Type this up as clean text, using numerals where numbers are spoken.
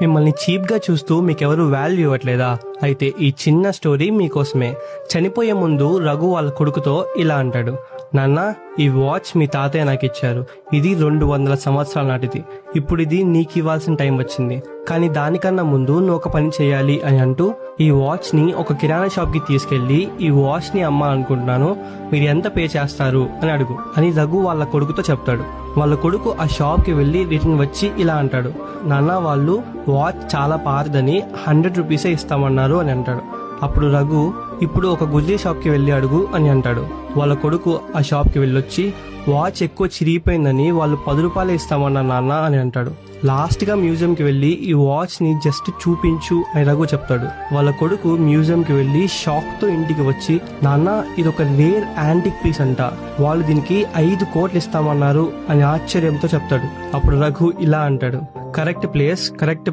మిమ్మల్ని చీప్గా చూస్తూ మీకెవరు వాల్యూ ఇవ్వట్లేదా? అయితే ఈ చిన్న స్టోరీ మీకోసమే. చనిపోయే ముందు రఘు వాళ్ళ కొడుకుతో ఇలా అంటాడు, నాన్న, ఈ వాచ్ మీ తాతయ్య నాకు ఇచ్చారు. ఇది 200 సంవత్సరాల నాటిది. ఇప్పుడు ఇది నీకు ఇవ్వాల్సిన టైం వచ్చింది. కానీ దానికన్నా ముందు నువ్వు ఒక పని చేయాలి అని అంటూ ఈ వాచ్ ని ఒక కిరాణా షాప్ కి తీసుకెళ్లి ఈ వాచ్ ని అమ్మాలనుకుంటున్నాను, మీరు ఎంత పే చేస్తారు అని అడుగు అని రఘు వాళ్ళ కొడుకుతో చెప్తాడు. వాళ్ళ కొడుకు ఆ షాప్ కి వెళ్లి రిటర్న్ వచ్చి ఇలా అంటాడు, నాన్న, వాళ్ళు వాచ్ చాలా పాతదని 100 రూపీసే ఇస్తామన్నారు అని అంటాడు. అప్పుడు రఘు, ఇప్పుడు ఒక గుజ్జీ షాప్ కి వెళ్లి అడుగు అని అంటాడు. వాళ్ళ కొడుకు ఆ షాప్ కి వెళ్ళొచ్చి వాచ్ ఎక్కువ చిరిగిపోయిందని వాళ్ళు 10 రూపాయలే ఇస్తామన్నారు నాన్న అని అంటాడు. లాస్ట్ గా మ్యూజియం కి వెళ్లి ఈ వాచ్ ని జస్ట్ చూపించు అని రఘు చెప్తాడు. వాళ్ళ కొడుకు మ్యూజియం కి వెళ్లి షాక్ తో ఇంటికి వచ్చి, నాన్న, ఇది ఒక రేర్ యాంటిక్ పీస్ అంట, వాళ్ళు దీనికి 5 కోట్లు ఇస్తామన్నారు అని ఆశ్చర్యంతో చెప్తాడు. అప్పుడు రఘు ఇలా అంటాడు, కరెక్ట్ ప్లేస్, కరెక్ట్